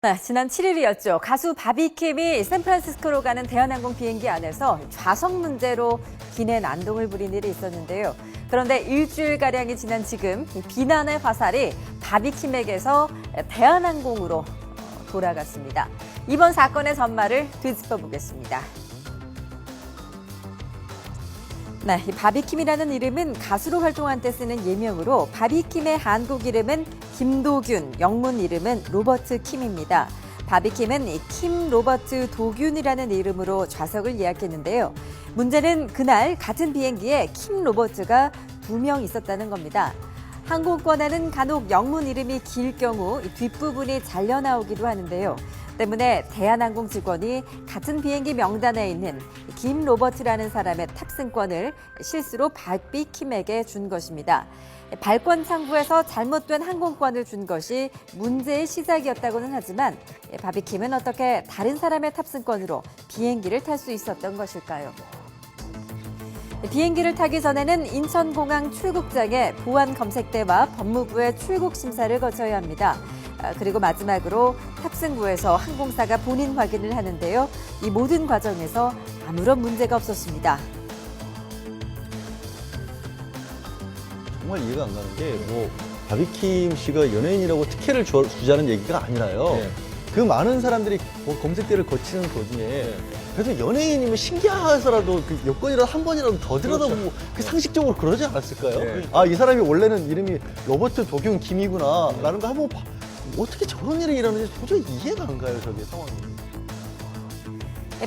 네, 지난 7일이었죠. 가수 바비킴이 샌프란시스코로 가는 대한항공 비행기 안에서 좌석 문제로 기내 난동을 부린 일이 있었는데요. 그런데 일주일가량이 지난 지금 이 비난의 화살이 바비킴에게서 대한항공으로 돌아갔습니다. 이번 사건의 전말을 뒤집어 보겠습니다. 네, 이 바비킴이라는 이름은 가수로 활동한 때 쓰는 예명으로 바비킴의 한국 이름은 김도균, 영문 이름은 로버트 킴입니다. 바비킴은 킴 로버트 도균이라는 이름으로 좌석을 예약했는데요. 문제는 그날 같은 비행기에 킴 로버트가 2명 있었다는 겁니다. 항공권에는 간혹 영문 이름이 길 경우 뒷부분이 잘려나오기도 하는데요. 때문에 대한항공 직원이 같은 비행기 명단에 있는 김 로버트라는 사람의 탑승권을 실수로 바비킴에게 준 것입니다. 발권 창구에서 잘못된 항공권을 준 것이 문제의 시작이었다고는 하지만 바비킴은 어떻게 다른 사람의 탑승권으로 비행기를 탈 수 있었던 것일까요? 비행기를 타기 전에는 인천공항 출국장에 보안 검색대와 법무부의 출국 심사를 거쳐야 합니다. 그리고 마지막으로 탑승구에서 항공사가 본인 확인을 하는데요. 이 모든 과정에서 아무런 문제가 없었습니다. 정말 이해가 안 가는 게 바비킴 씨가 연예인이라고 특혜를 주자는 얘기가 아니라요. 네. 그 많은 사람들이 검색대를 거치는 도중에 그래도 연예인이면 신기해서라도 그 여권이라도 한 번이라도 더 들여다보고 그렇죠. 그 상식적으로 그러지 않았을까요? 네. 아, 이 사람이 원래는 이름이 로버트 도균 김이구나 라는 거 한번 어떻게 저런 일이 일어나는지 도저히 이해가 안 가요, 저게 상황이.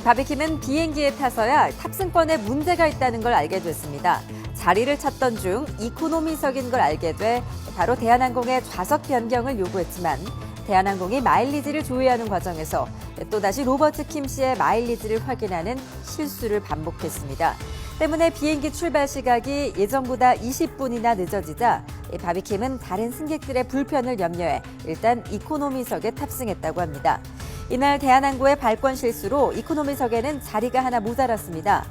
바비킴은 비행기에 타서야 탑승권에 문제가 있다는 걸 알게 됐습니다. 자리를 찾던 중 이코노미석인 걸 알게 돼 바로 대한항공의 좌석 변경을 요구했지만 대한항공이 마일리지를 조회하는 과정에서 또다시 로버트 킴 씨의 마일리지를 확인하는 실수를 반복했습니다. 때문에 비행기 출발 시각이 예정보다 20분이나 늦어지자 바비킴은 다른 승객들의 불편을 염려해 일단 이코노미석에 탑승했다고 합니다. 이날 대한항공의 발권 실수로 이코노미석에는 자리가 하나 모자랐습니다.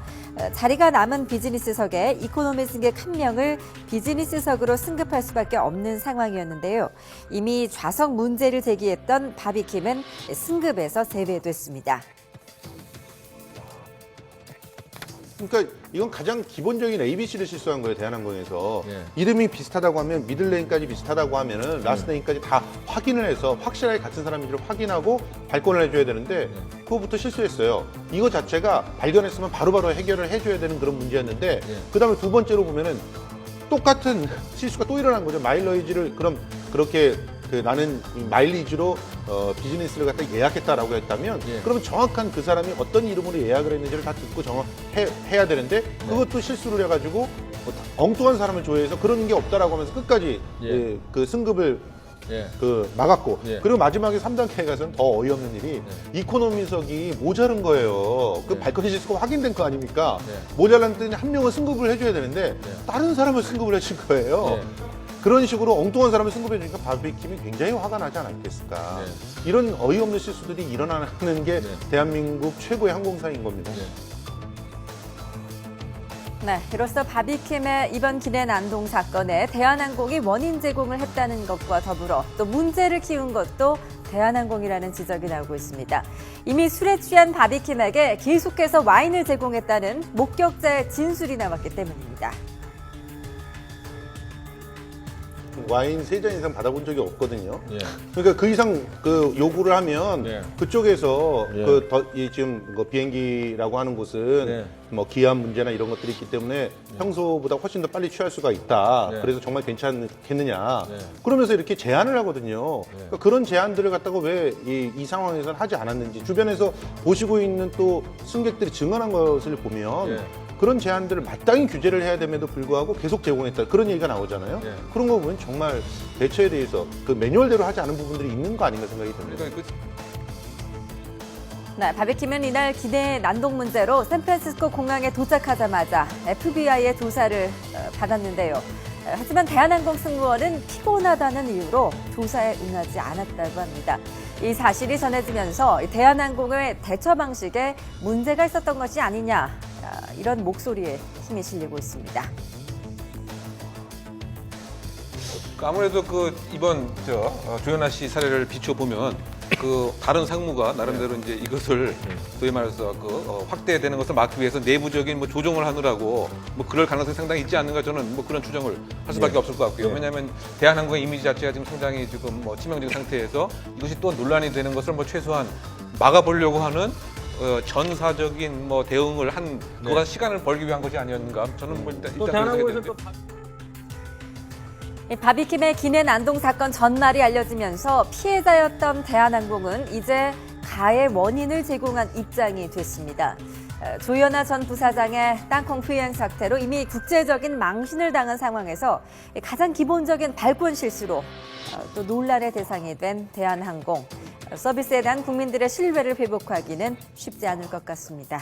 자리가 남은 비즈니스석에 이코노미 승객 1명을 비즈니스석으로 승급할 수밖에 없는 상황이었는데요. 이미 좌석 문제를 제기했던 바비킴은 승급에서 제외됐습니다. 그러니까 이건 가장 기본적인 ABC를 실수한 거예요, 대한항공에서. 네. 이름이 비슷하다고 하면 미들네임까지 비슷하다고 하면은 라스트네임까지 다 확인을 해서 확실하게 같은 사람인지를 확인하고 발권을 해줘야 되는데 그거부터 실수했어요. 이거 자체가 발견했으면 바로바로 해결을 해줘야 되는 그런 문제였는데 그다음에 두 번째로 보면은 똑같은 실수가 또 일어난 거죠. 마일리지를 그럼 그렇게 나는 이 마일리지로 비즈니스를 갖다 예약했다라고 했다면 그러면 정확한 그 사람이 어떤 이름으로 예약을 했는지를 다 듣고 해야 되는데 그것도 실수를 해가지고 엉뚱한 사람을 조회해서 그런 게 없다라고 하면서 끝까지 그 승급을 막았고 그리고 마지막에 3단계에 가서는 더 어이없는 일이 이코노미석이 모자른 거예요. 그 발권 실수가 확인된 거 아닙니까? 모자랐더니 한 명은 승급을 해줘야 되는데 다른 사람을 승급을 해준 거예요. 그런 식으로 엉뚱한 사람을 승급해 주니까 바비킴이 굉장히 화가 나지 않았겠을까. 이런 어이없는 실수들이 일어나는 게 대한민국 최고의 항공사인 겁니다. 네, 이로써 바비킴의 이번 기내 난동 사건에 대한항공이 원인 제공을 했다는 것과 더불어 또 문제를 키운 것도 대한항공이라는 지적이 나오고 있습니다. 이미 술에 취한 바비킴에게 계속해서 와인을 제공했다는 목격자의 진술이 나왔기 때문입니다. 와인 3잔 이상 받아본 적이 없거든요. 그러니까 그 이상 그 요구를 하면 그쪽에서 지금 비행기라고 하는 곳은 뭐 기한 문제나 이런 것들이 있기 때문에 평소보다 훨씬 더 빨리 취할 수가 있다. 그래서 정말 괜찮겠느냐. 그러면서 이렇게 제안을 하거든요. 그러니까 그런 제안들을 갖다가 왜 이 상황에서는 하지 않았는지 주변에서 보시고 있는 또 승객들이 증언한 것을 보면 그런 제안들을 마땅히 규제를 해야 됨에도 불구하고 계속 제공했다. 그런 얘기가 나오잖아요. 그런 거 보면 정말 대처에 대해서 그 매뉴얼대로 하지 않은 부분들이 있는 거 아닌가 생각이 듭니다. 네, 바비킴은 이날 기내 난동 문제로 샌프란시스코 공항에 도착하자마자 FBI의 조사를 받았는데요. 하지만 대한항공 승무원은 피곤하다는 이유로 조사에 응하지 않았다고 합니다. 이 사실이 전해지면서 대한항공의 대처 방식에 문제가 있었던 것이 아니냐, 이런 목소리에 힘이 실리고 있습니다. 아무래도 이번 조연아 씨 사례를 비춰보면 그 다른 상무가 나름대로 이제 이것을 소위 말해서 확대되는 것을 막기 위해서 내부적인 뭐 조정을 하느라고 뭐 그럴 가능성이 상당히 있지 않는가 저는 뭐 그런 추정을 할 수밖에 없을 것 같고요. 왜냐하면 대한항공의 이미지 자체가 지금 상당히 지금 뭐 치명적인 상태에서 이것이 또 논란이 되는 것을 뭐 최소한 막아보려고 하는 전사적인 뭐 대응을 한 그가 시간을 벌기 위한 것이 아니었는가 저는 뭐 일단 또 그렇게 대한항공에서 생각이 또 이 바비킴의 기내 난동 사건 전말이 알려지면서 피해자였던 대한항공은 이제 가해 원인을 제공한 입장이 됐습니다. 조현아 전 부사장의 땅콩 후행 사태로 이미 국제적인 망신을 당한 상황에서 가장 기본적인 발권 실수로 또 논란의 대상이 된 대한항공. 서비스에 대한 국민들의 신뢰를 회복하기는 쉽지 않을 것 같습니다.